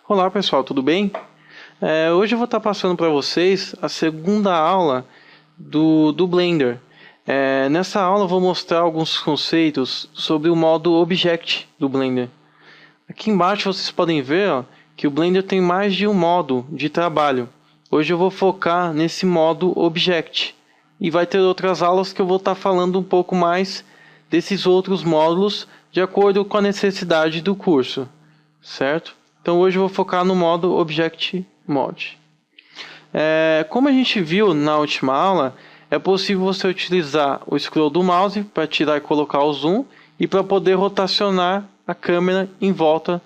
Olá pessoal, tudo bem? Hoje eu vou estar passando para vocês a segunda aula do Blender. Nessa aula eu vou mostrar alguns conceitos sobre o modo Object do Blender. Aqui embaixo vocês podem ver que o Blender tem mais de um modo de trabalho. Hoje eu vou focar nesse modo Object. E vai ter outras aulas que eu vou estar falando um pouco mais desses outros módulos de acordo com a necessidade do curso, certo? Então hoje eu vou focar no modo Object Mode. Como a gente viu na última aula, é possível você utilizar o scroll do mouse para tirar e colocar o zoom e para poder rotacionar a câmera em volta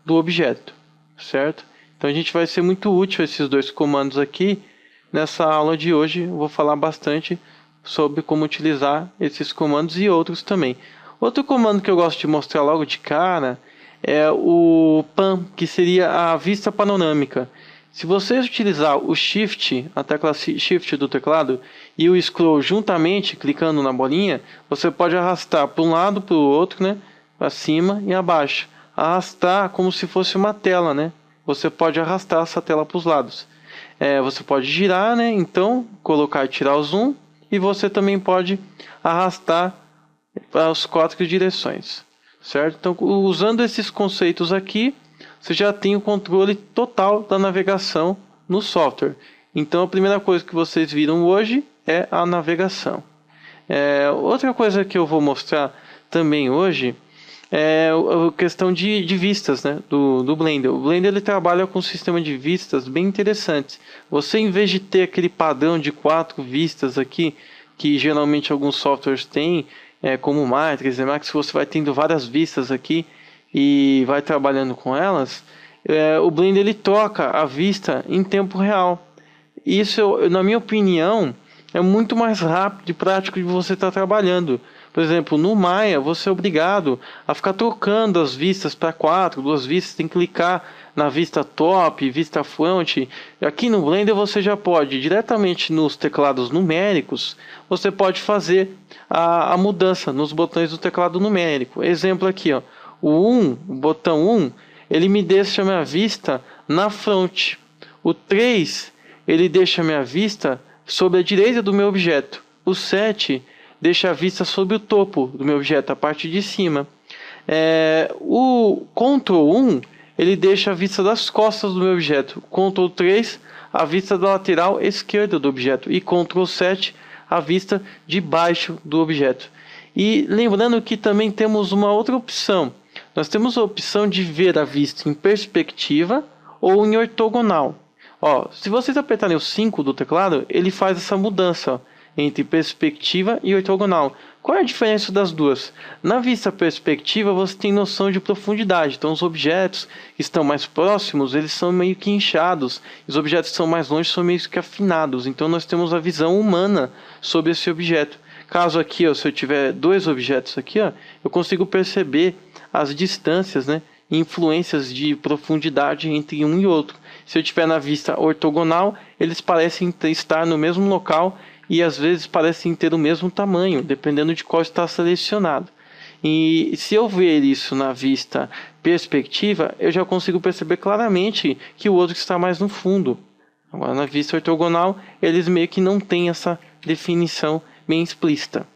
do objeto, certo? Então a gente vai ser muito útil esses dois comandos aqui. Nessa aula de hoje eu vou falar bastante sobre como utilizar esses comandos e outros também. Outro comando que eu gosto de mostrar logo de cara é o Pan, que seria a vista panorâmica. Se você utilizar o Shift, a tecla Shift do teclado, e o Scroll juntamente, clicando na bolinha, você pode arrastar para um lado, para o outro, né? Para cima e abaixo. Arrastar como se fosse uma tela, né? Você pode arrastar essa tela para os lados. Você pode girar, né? Então, colocar e tirar o zoom. E você também pode arrastar para as 4 direções. Certo? Então, usando esses conceitos aqui, você já tem o controle total da navegação no software. Então, a primeira coisa que vocês viram hoje é a navegação. Outra coisa que eu vou mostrar também hoje é a questão de vistas, né, do Blender. O Blender ele trabalha com um sistema de vistas bem interessante. Você, em vez de ter aquele padrão de 4 vistas aqui, que geralmente alguns softwares têm, como o Matrix, Emacs, você vai tendo várias vistas aqui e vai trabalhando com elas. O Blender ele troca a vista em tempo real. Isso, na minha opinião, é muito mais rápido e prático de você estar trabalhando. Por exemplo, no Maya você é obrigado a ficar trocando as vistas para 4, 2 vistas, tem que clicar na vista top, vista front. Aqui no Blender você já pode, diretamente nos teclados numéricos, você pode fazer a mudança nos botões do teclado numérico. Exemplo aqui, o botão 1, ele me deixa a minha vista na front. O 3, ele deixa a minha vista sobre a direita do meu objeto. O 7 deixa a vista sobre o topo do meu objeto, a parte de cima. O Ctrl 1, ele deixa a vista das costas do meu objeto. Ctrl 3, a vista da lateral esquerda do objeto. E Ctrl 7, a vista de baixo do objeto. E lembrando que também temos uma outra opção. Nós temos a opção de ver a vista em perspectiva ou em ortogonal. Se vocês apertarem o 5 do teclado, ele faz essa mudança entre perspectiva e ortogonal. Qual é a diferença das duas? Na vista perspectiva você tem noção de profundidade. Então os objetos que estão mais próximos, eles são meio que inchados. Os objetos que estão mais longe são meio que afinados. Então nós temos a visão humana sobre esse objeto. Caso aqui, se eu tiver 2 objetos aqui, eu consigo perceber as distâncias, né? Influências de profundidade entre um e outro. Se eu estiver na vista ortogonal, eles parecem estar no mesmo local e às vezes parecem ter o mesmo tamanho, dependendo de qual está selecionado. E se eu ver isso na vista perspectiva, eu já consigo perceber claramente que o outro está mais no fundo. Agora, na vista ortogonal, eles meio que não têm essa definição bem explícita.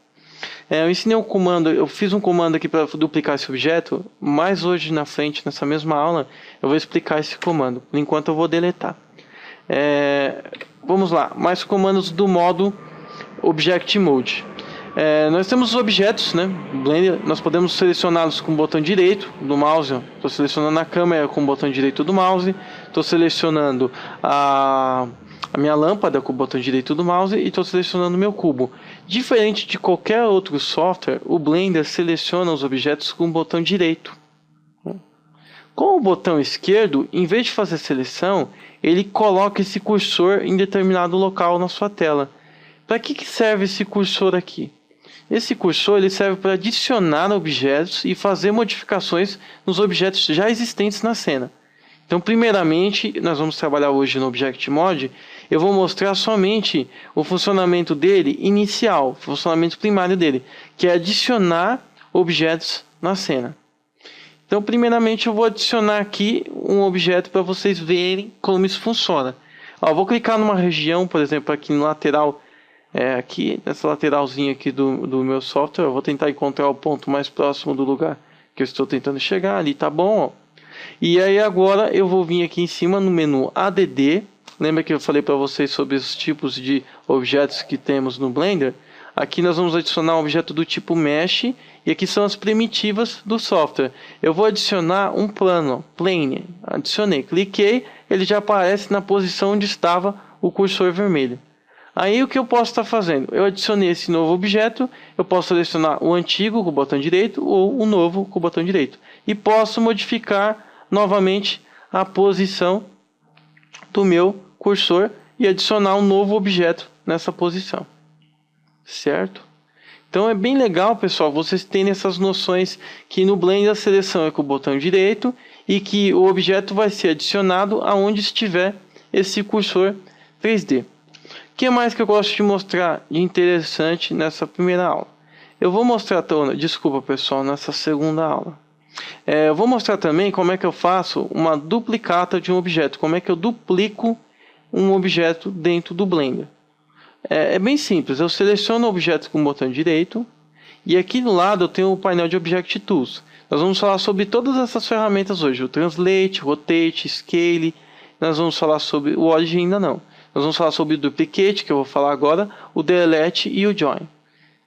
Eu fiz um comando aqui para duplicar esse objeto, mas hoje na frente, nessa mesma aula, eu vou explicar esse comando. Por enquanto eu vou deletar. Vamos lá, mais comandos do modo Object Mode. Nós temos os objetos, né? Blender, nós podemos selecioná-los com o botão direito do mouse. Estou selecionando a câmera com o botão direito do mouse. Estou selecionando a minha lâmpada com o botão direito do mouse e estou selecionando o meu cubo. Diferente de qualquer outro software, o Blender seleciona os objetos com o botão direito. Com o botão esquerdo, em vez de fazer seleção, ele coloca esse cursor em determinado local na sua tela. Para que serve esse cursor aqui? Esse cursor ele serve para adicionar objetos e fazer modificações nos objetos já existentes na cena. Então, primeiramente, nós vamos trabalhar hoje no Object Mode. Eu vou mostrar somente o funcionamento dele inicial, o funcionamento primário dele, que é adicionar objetos na cena. Então, primeiramente, eu vou adicionar aqui um objeto para vocês verem como isso funciona. Ó, vou clicar numa região, por exemplo, aqui no lateral, aqui nessa lateralzinha aqui do meu software. Eu vou tentar encontrar o ponto mais próximo do lugar que eu estou tentando chegar. Ali tá bom, ó. E aí agora eu vou vir aqui em cima no menu ADD. Lembra que eu falei para vocês sobre os tipos de objetos que temos no Blender? Aqui nós vamos adicionar um objeto do tipo Mesh. E aqui são as primitivas do software. Eu vou adicionar um plano, Plane. Adicionei, cliquei, ele já aparece na posição onde estava o cursor vermelho. Aí o que eu posso estar fazendo? Eu adicionei esse novo objeto, eu posso selecionar o antigo com o botão direito ou o novo com o botão direito. E posso modificar novamente a posição do meu cursor e adicionar um novo objeto nessa posição. Certo? Então é bem legal, pessoal, vocês terem essas noções que no Blender a seleção é com o botão direito e que o objeto vai ser adicionado aonde estiver esse cursor 3D. O que mais que eu gosto de mostrar de interessante nessa primeira aula? Eu vou mostrar, desculpa pessoal, nessa segunda aula. Eu vou mostrar também como é que eu faço uma duplicata de um objeto, como é que eu duplico um objeto dentro do Blender. É bem simples, eu seleciono o objeto com o botão direito e aqui do lado eu tenho o painel de Object Tools. Nós vamos falar sobre todas essas ferramentas hoje, o Translate, Rotate, Scale. Nós vamos falar sobre o Origin ainda não. Nós vamos falar sobre o Duplicate, que eu vou falar agora, o Delete e o Join.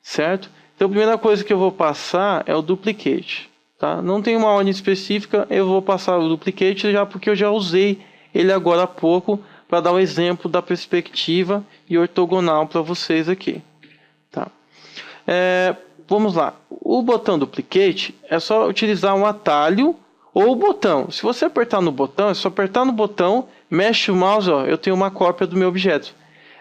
Certo? Então a primeira coisa que eu vou passar é o Duplicate. Tá? Não tem uma ordem específica, eu vou passar o Duplicate já porque eu já usei ele agora há pouco para dar um exemplo da perspectiva e ortogonal para vocês aqui. Tá? Vamos lá. O botão Duplicate é só utilizar um atalho ou o botão. Se você apertar no botão, é só apertar no botão, mexe o mouse, ó, eu tenho uma cópia do meu objeto.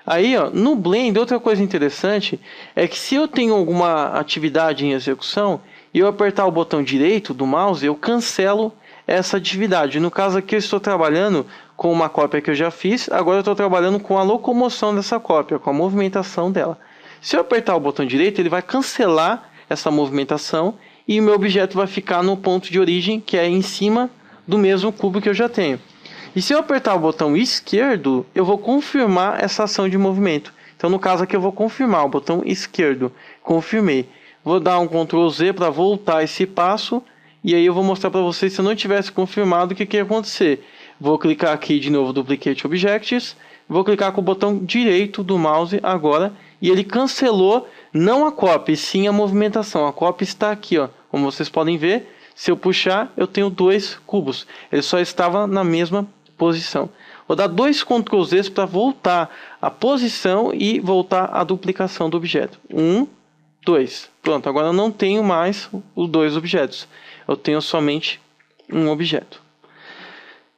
Aí, ó, no Blender, outra coisa interessante é que se eu tenho alguma atividade em execução e eu apertar o botão direito do mouse, eu cancelo essa atividade. No caso aqui eu estou trabalhando com uma cópia que eu já fiz, agora eu estou trabalhando com a locomoção dessa cópia, com a movimentação dela. Se eu apertar o botão direito, ele vai cancelar essa movimentação e o meu objeto vai ficar no ponto de origem, que é em cima do mesmo cubo que eu já tenho. E se eu apertar o botão esquerdo, eu vou confirmar essa ação de movimento. Então no caso aqui eu vou confirmar o botão esquerdo, confirmei. Vou dar um Ctrl Z para voltar esse passo e aí eu vou mostrar para vocês, se eu não tivesse confirmado, o que ia acontecer. Vou clicar aqui de novo Duplicate Objects, vou clicar com o botão direito do mouse agora e ele cancelou não a cópia, e sim a movimentação. A cópia está aqui, ó. Como vocês podem ver, se eu puxar, eu tenho dois cubos. Ele só estava na mesma posição. Vou dar dois Ctrl Z para voltar a posição e voltar a duplicação do objeto. 1, 2. Pronto, agora eu não tenho mais os dois objetos. Eu tenho somente um objeto.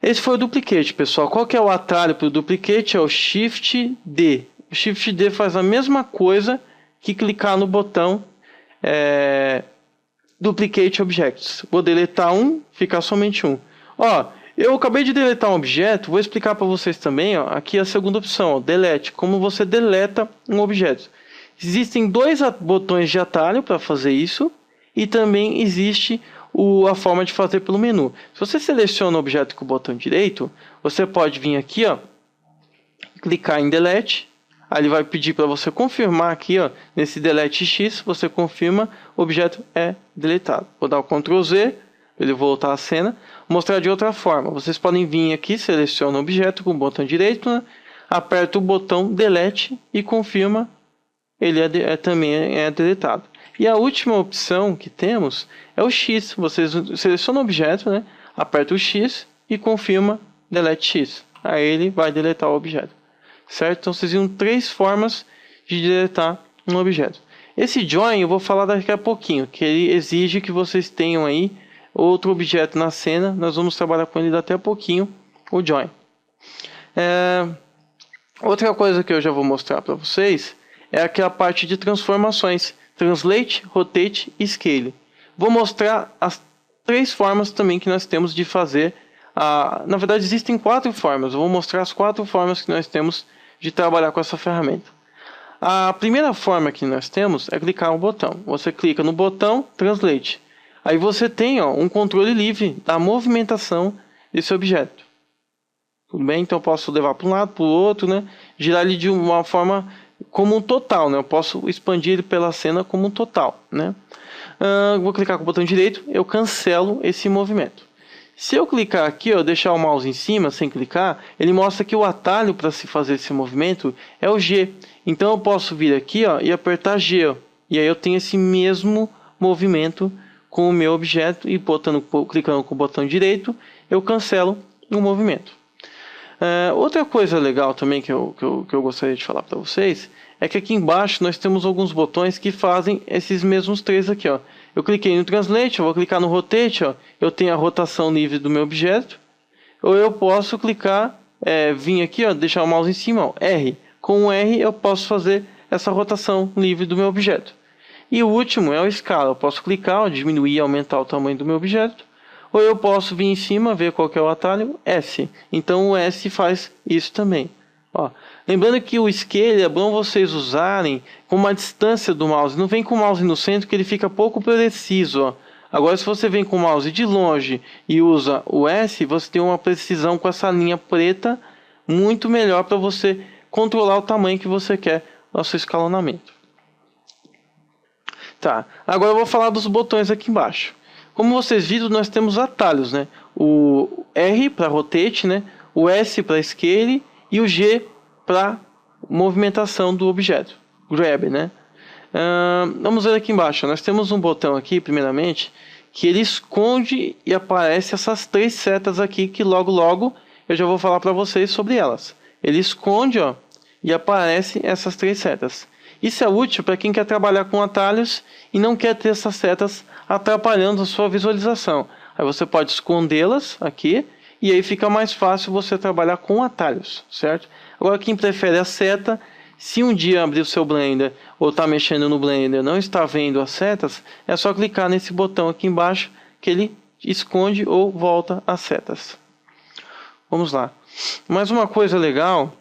Esse foi o Duplicate, pessoal. Qual que é o atalho para o Duplicate? É o Shift D. O Shift D faz a mesma coisa que clicar no botão Duplicate Objects. Vou deletar um, ficar somente um. Ó, eu acabei de deletar um objeto, vou explicar para vocês também. Ó, aqui a segunda opção, ó, Delete, como você deleta um objeto. Existem dois botões de atalho para fazer isso e também existe a forma de fazer pelo menu. Se você seleciona o objeto com o botão direito, você pode vir aqui, ó, clicar em Delete. Aí ele vai pedir para você confirmar aqui, ó, nesse Delete X, você confirma, o objeto é deletado. Vou dar o Ctrl Z, ele voltar à cena. Vou mostrar de outra forma. Vocês podem vir aqui, seleciona o objeto com o botão direito, né? Aperta o botão Delete e confirma, ele também é deletado. E a última opção que temos é o X. Você seleciona o objeto, né? Aperta o X e confirma Delete X. Aí ele vai deletar o objeto. Certo? Então vocês viram três formas de deletar um objeto. Esse Join eu vou falar daqui a pouquinho, que ele exige que vocês tenham aí outro objeto na cena. Nós vamos trabalhar com ele daqui a pouquinho, o Join. Outra coisa que eu já vou mostrar para vocês é aquela parte de transformações. Translate, Rotate e Scale. Vou mostrar as três formas também que nós temos de fazer. Na verdade existem 4 formas. Eu vou mostrar as 4 formas que nós temos de trabalhar com essa ferramenta. A primeira forma que nós temos é clicar no botão. Você clica no botão Translate. Aí você tem, ó, um controle livre da movimentação desse objeto. Tudo bem? Então eu posso levar para um lado, para o outro, né? Girar ele de uma forma como um total, né? Eu posso expandir ele pela cena como um total, né? Vou clicar com o botão direito, eu cancelo esse movimento. Se eu clicar aqui, ó, deixar o mouse em cima sem clicar, ele mostra que o atalho para se fazer esse movimento é o G. Então eu posso vir aqui, ó, e apertar G, ó, e aí eu tenho esse mesmo movimento com o meu objeto e clicando com o botão direito, eu cancelo o movimento. Outra coisa legal também que eu gostaria de falar para vocês é que aqui embaixo nós temos alguns botões que fazem esses mesmos três aqui, ó. Eu cliquei no Translate, eu vou clicar no Rotate, ó, eu tenho a rotação livre do meu objeto. Ou eu posso clicar, vir aqui, ó, deixar o mouse em cima, ó, R. Com o R eu posso fazer essa rotação livre do meu objeto. E o último é o Scala, eu posso clicar, ó, diminuir e aumentar o tamanho do meu objeto. Ou eu posso vir em cima, ver qual que é o atalho, S. Então o S faz isso também. Ó, lembrando que o Scale é bom vocês usarem com uma distância do mouse. Não vem com o mouse no centro que ele fica pouco preciso. Ó. Agora se você vem com o mouse de longe e usa o S, você tem uma precisão com essa linha preta muito melhor para você controlar o tamanho que você quer no seu escalonamento. Tá, agora eu vou falar dos botões aqui embaixo. Como vocês viram, nós temos atalhos, né? O R para Rotate, né? O S para Scale e o G para movimentação do objeto, Grab, né? Vamos ver aqui embaixo. Nós temos um botão aqui, primeiramente, que ele esconde e aparece essas três setas aqui, que logo eu já vou falar para vocês sobre elas. Ele esconde, ó, e aparece essas três setas. Isso é útil para quem quer trabalhar com atalhos e não quer ter essas setas atrapalhando a sua visualização. Aí você pode escondê-las aqui e aí fica mais fácil você trabalhar com atalhos, certo? Agora quem prefere a seta, se um dia abrir o seu Blender ou está mexendo no Blender e não está vendo as setas, é só clicar nesse botão aqui embaixo que ele esconde ou volta as setas. Vamos lá. Mais uma coisa legal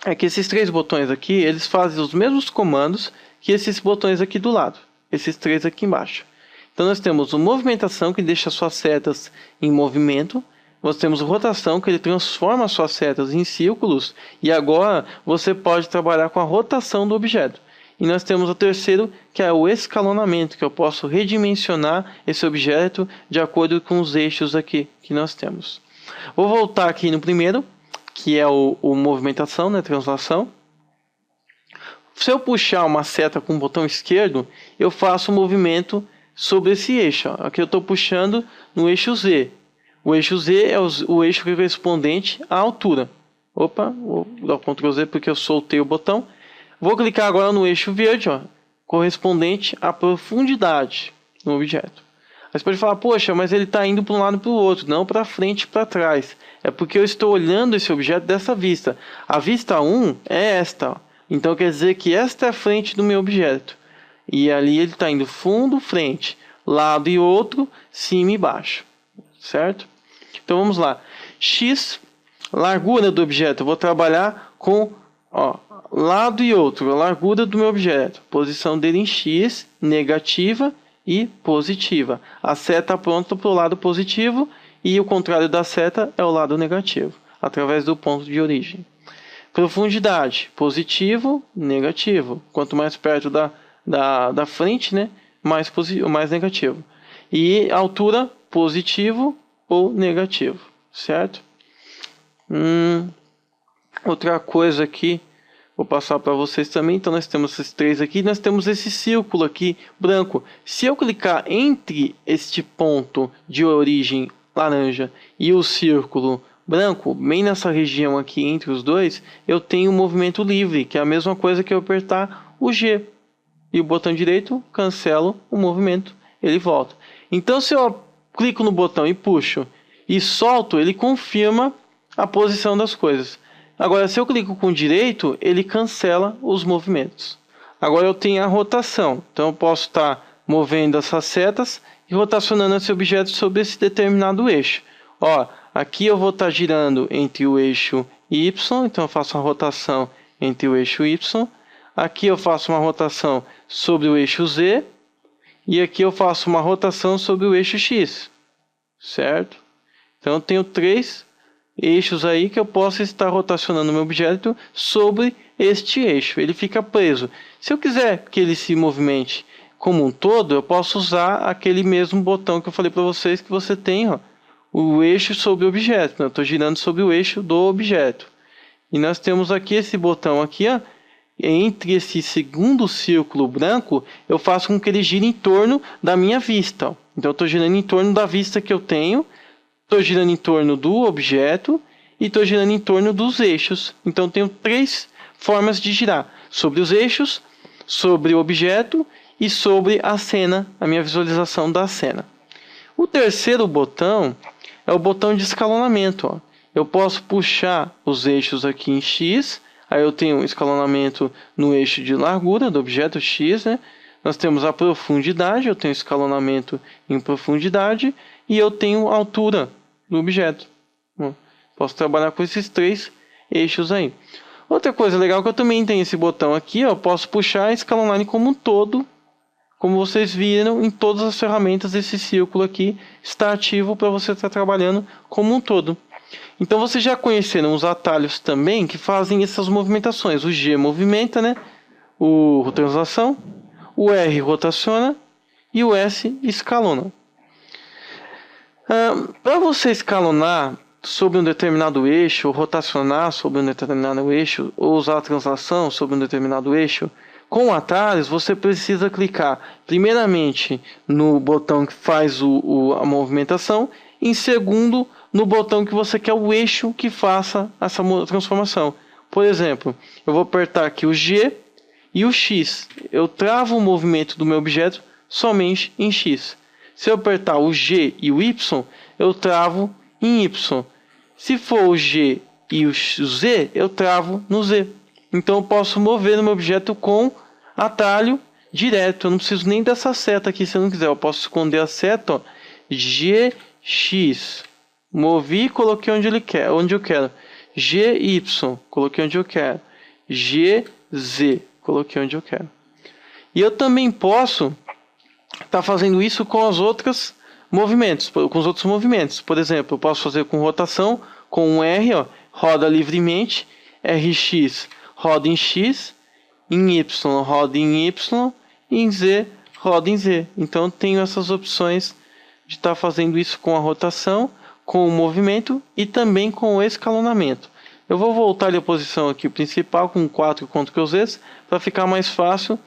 é que esses três botões aqui, eles fazem os mesmos comandos que esses botões aqui do lado. Esses três aqui embaixo. Então nós temos o movimentação, que deixa suas setas em movimento. Nós temos o rotação, que ele transforma suas setas em círculos. E agora você pode trabalhar com a rotação do objeto. E nós temos o terceiro, que é o escalonamento, que eu posso redimensionar esse objeto de acordo com os eixos aqui que nós temos. Vou voltar aqui no primeiro, que é o movimentação, né, translação. Se eu puxar uma seta com o botão esquerdo, eu faço um movimento sobre esse eixo. Ó. Aqui eu estou puxando no eixo Z. O eixo Z é o eixo correspondente à altura. Opa, vou dar o Ctrl Z porque eu soltei o botão. Vou clicar agora no eixo verde, ó, correspondente à profundidade no objeto. Aí você pode falar, poxa, mas ele está indo para um lado e para o outro, não para frente e para trás. É porque eu estou olhando esse objeto dessa vista. A vista 1 é esta. Ó. Então quer dizer que esta é a frente do meu objeto. E ali ele está indo fundo, frente, lado e outro, cima e baixo. Certo? Então vamos lá. X, largura do objeto. Eu vou trabalhar com, ó, lado e outro, a largura do meu objeto. Posição dele em X, negativa e positiva. A seta aponta para o lado positivo e o contrário da seta é o lado negativo, através do ponto de origem. Profundidade, positivo, negativo. Quanto mais perto da frente, né, mais negativo. E altura, positivo ou negativo, certo? Outra coisa aqui, vou passar para vocês também. Então nós temos esses três aqui, nós temos esse círculo aqui branco. Se eu clicar entre este ponto de origem laranja e o círculo branco, bem nessa região aqui entre os dois, eu tenho um movimento livre, que é a mesma coisa que eu apertar o G. E o botão direito, cancelo o movimento, ele volta. Então se eu clico no botão e puxo e solto, ele confirma a posição das coisas. Agora se eu clico com o direito, ele cancela os movimentos. Agora eu tenho a rotação, então eu posso estar movendo essas setas e rotacionando esse objeto sobre esse determinado eixo. Ó, aqui eu vou estar girando entre o eixo Y, então eu faço uma rotação entre o eixo Y. Aqui eu faço uma rotação sobre o eixo Z. E aqui eu faço uma rotação sobre o eixo X, certo? Então eu tenho 3 eixos aí que eu posso estar rotacionando o meu objeto sobre este eixo. Ele fica preso. Se eu quiser que ele se movimente como um todo, eu posso usar aquele mesmo botão que eu falei para vocês que você tem, ó, o eixo sobre o objeto. Eu estou girando sobre o eixo do objeto. E nós temos aqui esse botão aqui, ó, entre esse segundo círculo branco, eu faço com que ele gire em torno da minha vista. Ó. Então eu estou girando em torno da vista que eu tenho, estou girando em torno do objeto e estou girando em torno dos eixos. Então eu tenho 3 formas de girar: sobre os eixos, sobre o objeto e sobre a cena, a minha visualização da cena. O terceiro botão é o botão de escalonamento. Ó. Eu posso puxar os eixos aqui em X, aí eu tenho um escalonamento no eixo de largura do objeto X, né? Nós temos a profundidade, eu tenho escalonamento em profundidade e eu tenho altura do objeto. Bom, posso trabalhar com esses 3 eixos aí. Outra coisa legal é que eu também tenho esse botão aqui, ó, eu posso puxar e escalonar ele como um todo. Como vocês viram, em todas as ferramentas esse círculo aqui está ativo para você estar trabalhando como um todo. Então vocês já conheceram os atalhos também que fazem essas movimentações. O G movimenta, né? O translação, o R rotaciona e o S escalona. Para você escalonar sobre um determinado eixo, ou rotacionar sobre um determinado eixo, ou usar a translação sobre um determinado eixo, com atalhos você precisa clicar primeiramente no botão que faz a movimentação, em segundo no botão que você quer o eixo que faça essa transformação. Por exemplo, eu vou apertar aqui o G e o X. Eu travo o movimento do meu objeto somente em X. Se eu apertar o G e o Y, eu travo em Y. Se for o G e o Z, eu travo no Z. Então eu posso mover o meu objeto com atalho direto. Eu não preciso nem dessa seta aqui se eu não quiser. Eu posso esconder a seta, ó, GX. Movi e coloquei onde eu quero. GY, coloquei onde eu quero. GZ, coloquei onde eu quero. E eu também posso estar fazendo isso com os outros movimentos. Por exemplo, eu posso fazer com rotação, com um R, ó, roda livremente, RX, roda em X, em Y, roda em Y, e em Z, roda em Z. Então eu tenho essas opções de estar fazendo isso com a rotação, com o movimento e também com o escalonamento. Eu vou voltar à posição aqui principal com 4 Ctrl+Z para ficar mais fácil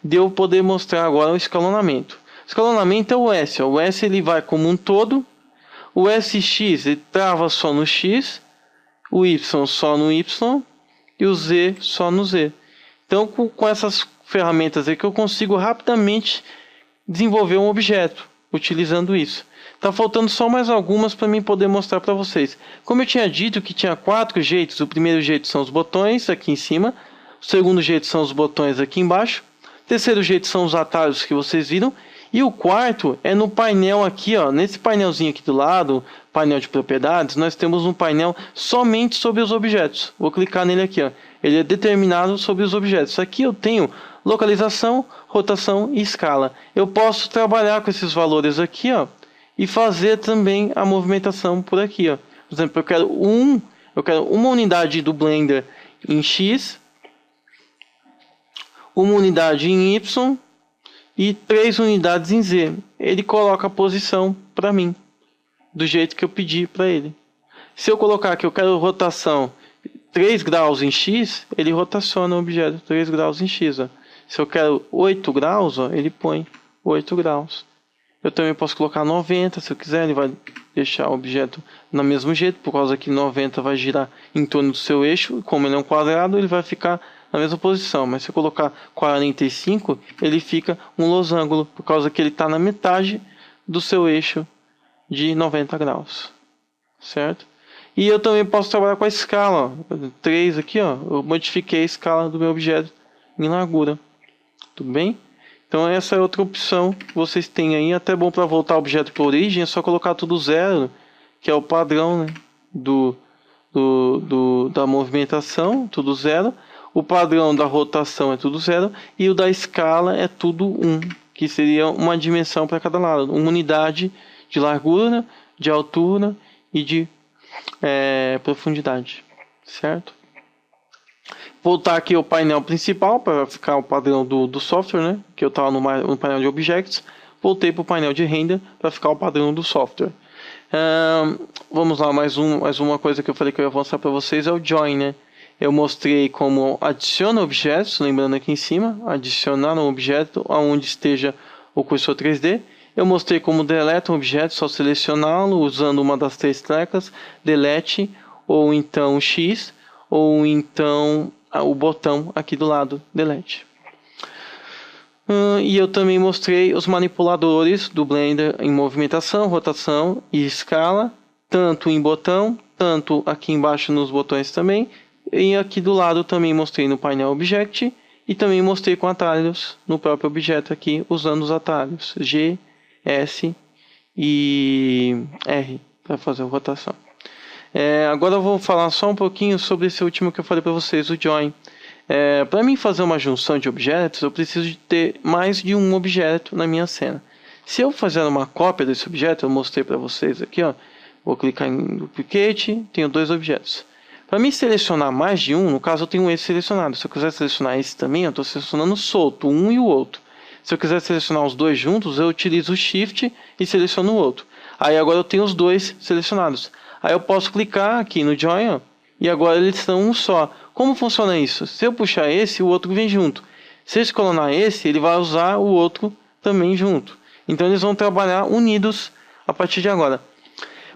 de eu poder mostrar agora o escalonamento. O escalonamento é o S. O S ele vai como um todo. O SX ele trava só no X, o Y só no Y e o Z só no Z. Então com essas ferramentas aqui eu consigo rapidamente desenvolver um objeto utilizando isso. Tá faltando só mais algumas para mim poder mostrar para vocês. Como eu tinha dito que tinha 4 jeitos. O primeiro jeito são os botões aqui em cima. O segundo jeito são os botões aqui embaixo. O terceiro jeito são os atalhos que vocês viram. E o quarto é no painel aqui, ó. Nesse painelzinho aqui do lado, painel de propriedades, nós temos um painel somente sobre os objetos. Vou clicar nele aqui, ó. Ele é determinado sobre os objetos. Aqui eu tenho localização, rotação e escala. Eu posso trabalhar com esses valores aqui, ó, e fazer também a movimentação por aqui, ó. Por exemplo, eu quero uma unidade do Blender em X, uma unidade em Y e 3 unidades em Z. Ele coloca a posição para mim, do jeito que eu pedi para ele. Se eu colocar que eu quero rotação 3 graus em X, ele rotaciona o objeto 3 graus em X. Ó. Se eu quero 8 graus, ó, ele põe 8 graus. Eu também posso colocar 90, se eu quiser, ele vai deixar o objeto no mesmo jeito, por causa que 90 vai girar em torno do seu eixo. Como ele é um quadrado, ele vai ficar na mesma posição. Mas se eu colocar 45, ele fica um losango, por causa que ele está na metade do seu eixo de 90 graus. Certo? E eu também posso trabalhar com a escala. Ó. 3 aqui, ó, eu modifiquei a escala do meu objeto em largura. Tudo bem? Então essa é outra opção que vocês têm aí. Até bom para voltar o objeto para a origem, é só colocar tudo zero, que é o padrão, né, da movimentação, tudo zero. O padrão da rotação é tudo zero. E o da escala é tudo 1, que seria uma dimensão para cada lado, uma unidade de largura, de altura e de profundidade, certo? Voltar aqui ao painel principal para ficar o padrão do software, né? Que eu estava no painel de Objects. Voltei para o painel de Render para ficar o padrão do software. Vamos lá, mais uma coisa que eu falei que eu ia mostrar para vocês é o Join, né? Eu mostrei como adiciona objetos, lembrando aqui em cima, adicionar um objeto aonde esteja o cursor 3D. Eu mostrei como deleta um objeto, só selecioná-lo usando uma das 3 teclas, delete, ou então X, ou então o botão aqui do lado, delete. E eu também mostrei os manipuladores do Blender em movimentação, rotação e escala, tanto em botão, tanto aqui embaixo nos botões também, e aqui do lado também mostrei no painel Object, e também mostrei com atalhos no próprio objeto aqui, usando os atalhos G, S e R para fazer a rotação. Agora eu vou falar só um pouquinho sobre esse último que eu falei para vocês, o Join. Para mim fazer uma junção de objetos, eu preciso de ter mais de um objeto na minha cena. Se eu fazer uma cópia desse objeto, eu mostrei para vocês aqui, ó, vou clicar em Duplicate, tenho 2 objetos. Para mim selecionar mais de um, no caso eu tenho esse selecionado. Se eu quiser selecionar esse também, eu estou selecionando solto, um e o outro. Se eu quiser selecionar os dois juntos, eu utilizo o Shift e seleciono o outro. Aí agora eu tenho os dois selecionados. Aí eu posso clicar aqui no Join, ó, e agora eles são um só. Como funciona isso? Se eu puxar esse, o outro vem junto. Se eu escalonar esse, ele vai usar o outro também junto. Então eles vão trabalhar unidos a partir de agora.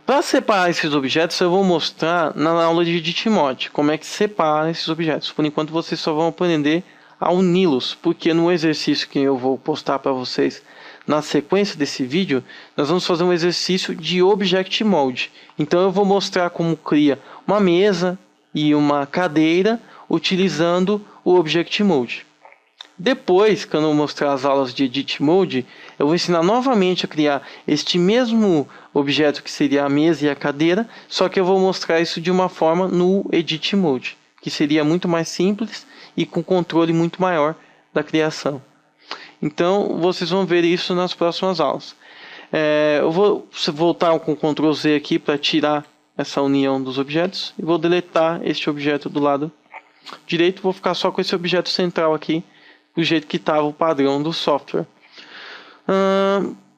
Para separar esses objetos, eu vou mostrar na aula de Edit Mode como é que separa esses objetos. Por enquanto vocês só vão aprender a uni-los, porque no exercício que eu vou postar para vocês na sequência desse vídeo, nós vamos fazer um exercício de Object Mode. Então eu vou mostrar como cria uma mesa e uma cadeira utilizando o Object Mode. Depois, quando eu mostrar as aulas de Edit Mode, eu vou ensinar novamente a criar este mesmo objeto que seria a mesa e a cadeira, só que eu vou mostrar isso de uma forma no Edit Mode, que seria muito mais simples e com controle muito maior da criação. Então, vocês vão ver isso nas próximas aulas. Eu vou voltar com Ctrl Z aqui para tirar essa união dos objetos e vou deletar este objeto do lado direito. Vou ficar só com esse objeto central aqui, do jeito que estava o padrão do software.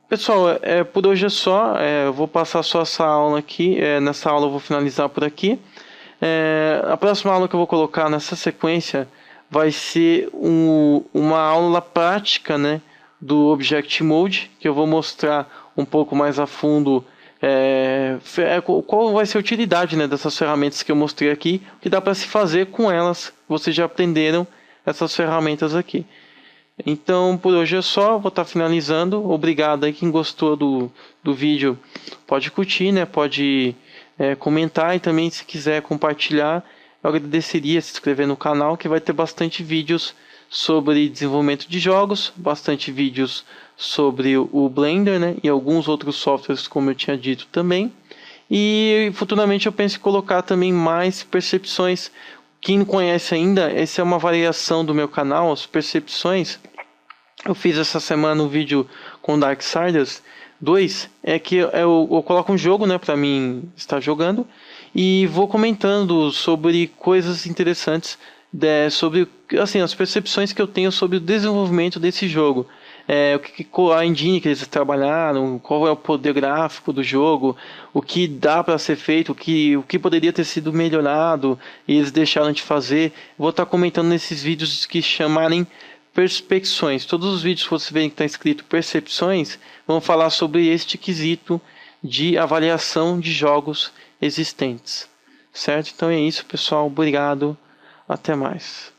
Pessoal, por hoje é só. Eu vou passar só essa aula aqui. Nessa aula eu vou finalizar por aqui. A próxima aula que eu vou colocar nessa sequência vai ser uma aula prática, né, do Object Mode, que eu vou mostrar um pouco mais a fundo qual vai ser a utilidade, né, dessas ferramentas que eu mostrei aqui, o que dá para se fazer com elas. Vocês já aprenderam essas ferramentas aqui. Então por hoje é só, vou estar finalizando. Obrigado aí quem gostou do vídeo, pode curtir, né, pode comentar, e também se quiser compartilhar, eu agradeceria se inscrever no canal, que vai ter bastante vídeos sobre desenvolvimento de jogos, bastante vídeos sobre o Blender, né, e alguns outros softwares, como eu tinha dito também. E futuramente eu penso em colocar também mais percepções. Quem não conhece ainda, essa é uma variação do meu canal, as percepções. Eu fiz essa semana um vídeo com Darksiders 2, que eu coloco um jogo, né, para mim estar jogando, e vou comentando sobre coisas interessantes, sobre assim, as percepções que eu tenho sobre o desenvolvimento desse jogo. A engine que eles trabalharam, qual é o poder gráfico do jogo, o que dá para ser feito, o que poderia ter sido melhorado e eles deixaram de fazer. Vou estar comentando nesses vídeos que chamarem Perspecções. Todos os vídeos que você vê que está escrito Percepções vão falar sobre este quesito de avaliação de jogos existentes. Certo? Então é isso, pessoal. Obrigado. Até mais.